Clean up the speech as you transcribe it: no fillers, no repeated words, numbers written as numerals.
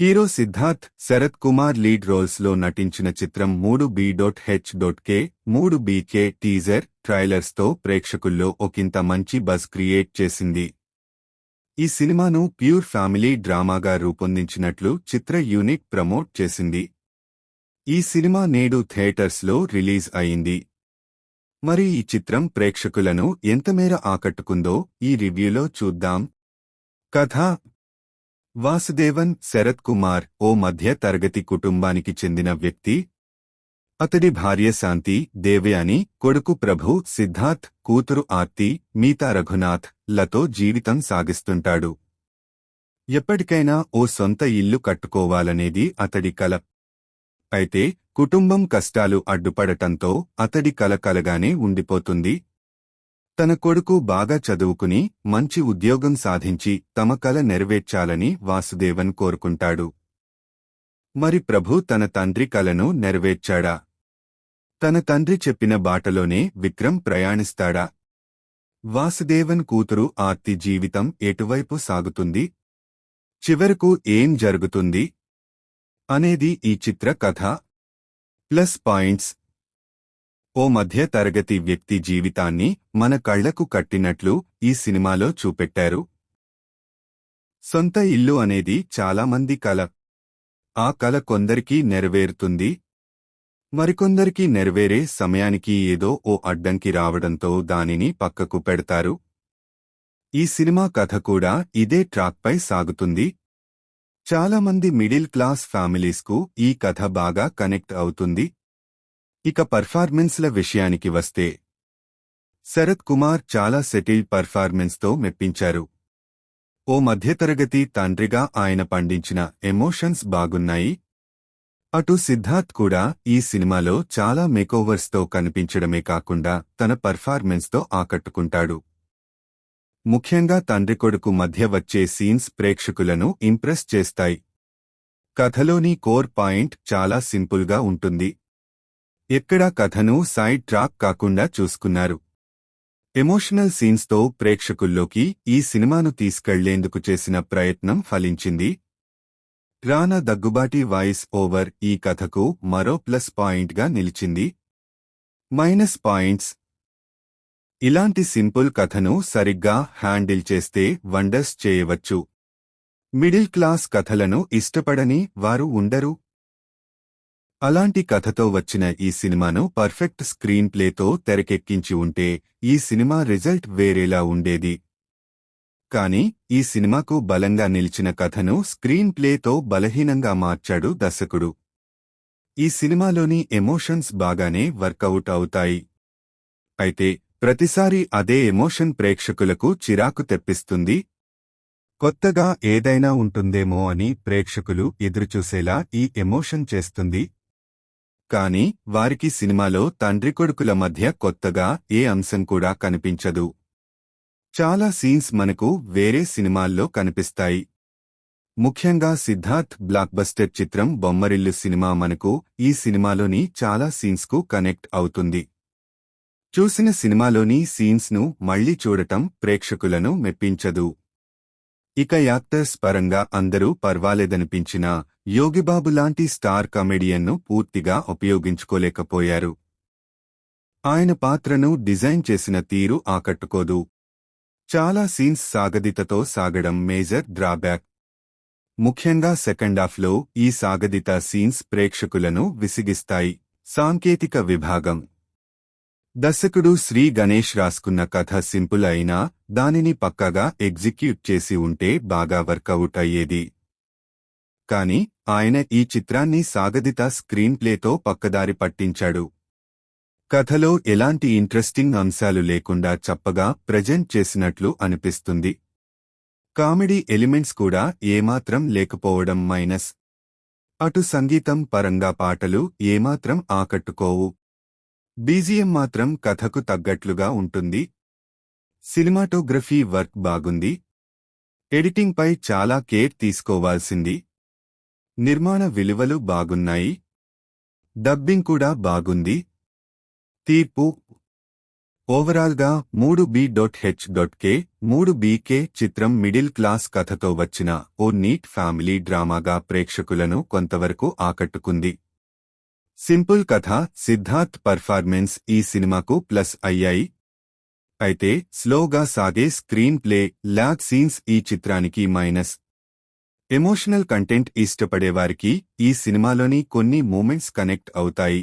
Hero Siddharth, Sarath Kumar lead roles లో నటించిన చిత్రం 3B.H.K 3BK టీజర్, ట్రైలర్స్ తో ప్రేక్షకుల్లో ఒకంత మంచి బజ్ క్రియేట్ చేసింది. ఈ సినిమాను ప్యూర్ ఫ్యామిలీ డ్రామాగా రూపొందించినట్లు చిత్ర యూనిట్ ప్రమోట్ చేసింది. ఈ సినిమా నేడు థియేటర్స్ లో రిలీజ్ అయింది. మరి ఈ చిత్రం ప్రేక్షకులను ఎంతమేర ఆకట్టుకుందో ఈ రివ్యూలో చూద్దాం. కథ: వాసుదేవన్ శరత్ కుమార్ ఓ మధ్య తరగతి కుటుంబానికి చెందిన వ్యక్తి. అతడి భార్య శాంతి, దేవయాని, కొడుకు ప్రభు, సిద్ధార్థ్, కూతురు ఆర్తి, మీతా రఘునాథ్ లతో జీవితం సాగిస్తుంటాడు. ఎప్పటికైనా ఓ సొంత ఇల్లు కట్టుకోవాలనేది అతడి కల. అయితే కుటుంబం కష్టాలు అడ్డుపడటంతో అతడి కల కలగానే ఉండిపోతుంది. తన కొడుకు బాగా చదువుకుని మంచి ఉద్యోగం సాధించి తమ కల నెరవేర్చాలని వాసుదేవన్ కోరుకుంటాడు. మరి ప్రభు తన తండ్రి కలను నెరవేర్చాడా? తన తండ్రి చెప్పిన బాటలోనే విక్రమ్ ప్రయాణిస్తాడా? వాసుదేవన్ కూతురు ఆర్తి జీవితం ఎటువైపు సాగుతుంది? చివరకు ఏం జరుగుతుంది అనేది ఈ చిత్ర కథ. ప్లస్ పాయింట్స్: ఓ మధ్య తరగతి వ్యక్తి జీవితాన్ని మన కళ్లకు కట్టినట్లు ఈ సినిమాలో చూపెట్టారు. సొంత ఇల్లు అనేది చాలామంది కల. ఆ కల కొందరికి నెరవేరుతుంది. మరికొందరికి నెరవేరే సమయానికి ఏదో ఓ అడ్డంకి రావడంతో దానిని పక్కకు పెడతారు. ఈ సినిమా కథ కూడా ఇదే ట్రాక్పై సాగుతుంది. చాలామంది మిడిల్ క్లాస్ ఫ్యామిలీస్కు ఈ కథ బాగా కనెక్ట్ అవుతుంది. ఇక పర్ఫార్మెన్స్ల విషయానికి వస్తే, శరత్ కుమార్ చాలా సెటిల్ పర్ఫార్మెన్స్తో మెప్పించారు. ఓ మధ్యతరగతి తండ్రిగా ఆయన పండించిన ఎమోషన్స్ బాగున్నాయి. అటు సిద్ధార్థ్ కూడా ఈ సినిమాలో చాలా మేకోవర్స్తో కనిపించడమే కాకుండా తన పర్ఫార్మెన్స్తో ఆకట్టుకుంటాడు. ముఖ్యంగా తండ్రి కొడుకు మధ్య వచ్చే సీన్స్ ప్రేక్షకులను ఇంప్రెస్ చేస్తాయి. కథలోని కోర్ పాయింట్ చాలా సింపుల్గా ఉంటుంది. ఎక్కడా కథను సైడ్ ట్రాక్ కాకుండా చూసుకున్నారు. ఎమోషనల్ సీన్స్తో ప్రేక్షకుల్లోకి ఈ సినిమాను తీసుకెళ్లేందుకు చేసిన ప్రయత్నం ఫలించింది. రానా దగ్గుబాటి వాయిస్ ఓవర్ ఈ కథకు మరో ప్లస్ పాయింట్గా నిలిచింది. మైనస్ పాయింట్స్: ఇలాంటి సింపుల్ కథను సరిగ్గా హ్యాండిల్ చేస్తే వండర్స్ చేయవచ్చు. మిడిల్ క్లాస్ కథలను ఇష్టపడని వారు ఉండరు. అలాంటి కథతో వచ్చిన ఈ సినిమాను పర్ఫెక్ట్ స్క్రీన్ ప్లేతో తెరకెక్కించి ఉంటే ఈ సినిమా రిజల్ట్ వేరేలా ఉండేది. కానీ ఈ సినిమాకు బలంగా నిలిచిన కథను స్క్రీన్ ప్లేతో బలహీనంగా మార్చాడు దర్శకుడు. ఈ సినిమాలోని ఎమోషన్స్ బాగానే వర్కౌట్ అవుతాయి. అయితే ప్రతిసారి అదే ఎమోషన్ ప్రేక్షకులకు చిరాకు తెప్పిస్తుంది. కొత్తగా ఏదైనా ఉంటుందేమో అని ప్రేక్షకులు ఎదురుచూసేలా ఈ ఎమోషన్ చేస్తుంది. కానీ వారికి సినిమాలో తండ్రి కొడుకుల మధ్య కొత్తగా ఏ అంశం కూడా కనిపించదు. చాలా సీన్స్ మనకు వేరే సినిమాల్లో కనిపిస్తాయి. ముఖ్యంగా సిద్ధార్థ్ బ్లాక్బస్టర్ చిత్రం బొమ్మరిల్లు సినిమా మనకు ఈ సినిమాలోని చాలా సీన్స్కు కనెక్ట్ అవుతుంది. చూసిన సినిమాలోని సీన్స్ను మళ్లీ చూడటం ప్రేక్షకులను మెప్పించదు. ఇక యాక్టర్స్ పరంగా అందరూ పర్వాలేదనిపించినా యోగిబాబు లాంటి స్టార్ కమెడియన్ను పూర్తిగా ఉపయోగించుకోలేకపోయారు. ఆయన పాత్రను డిజైన్ చేసిన తీరు ఆకట్టుకోదు. చాలా సీన్స్ సాగదీతతో సాగడం మేజర్ డ్రాబ్యాక్. ముఖ్యంగా సెకండాఫ్లో ఈ సాగదీత సీన్స్ ప్రేక్షకులను విసిగిస్తాయి. సాంకేతిక విభాగం: దర్శకుడు శ్రీ గణేష్ రాసుకున్న కథ సింపుల్ అయినా దానిని పక్కాగా ఎగ్జిక్యూట్ చేసి ఉంటే బాగా వర్కౌట్ అయ్యేది. కాని ఆయన ఈ చిత్రాన్ని సాగదీత స్క్రీన్ ప్లేతో పక్కదారి పట్టించాడు. కథలో ఎలాంటి ఇంట్రెస్టింగ్ అంశాలు లేకుండా చప్పగా ప్రెజెంట్ చేసినట్లు అనిపిస్తుంది. కామెడీ ఎలిమెంట్స్ కూడా ఏమాత్రం లేకపోవడం మైనస్. అటు సంగీతం పరంగా పాటలు ఏమాత్రం ఆకట్టుకోవు. బీజీఎం మాత్రం కథకు తగ్గట్లుగా ఉంటుంది. సినిమాటోగ్రఫీ వర్క్ బాగుంది. ఎడిటింగ్పై చాలా కేర్ తీసుకోవాల్సింది. నిర్మాణ విలువలు బాగున్నాయి. డబ్బింగ్ కూడా బాగుంది. తీర్పు: ఓవరాల్గా 3B.H.K 3BK చిత్రం మిడిల్ క్లాస్ కథతో వచ్చిన ఓ నీట్ ఫ్యామిలీ డ్రామాగా ప్రేక్షకులను కొంతవరకు ఆకట్టుకుంది. సింపుల్ కథ, సిద్ధార్థ్ పర్ఫార్మెన్స్ ఈ సినిమాకు ప్లస్ అయ్యాయి. అయితే స్లోగా సాగే స్క్రీన్ ప్లే, ల్యాగ్ సీన్స్ ఈ చిత్రానికి మైనస్. ఎమోషనల్ కంటెంట్ ఇష్టపడేవారికి ఈ సినిమాలోని కొన్ని మూమెంట్స్ కనెక్ట్ అవుతాయి.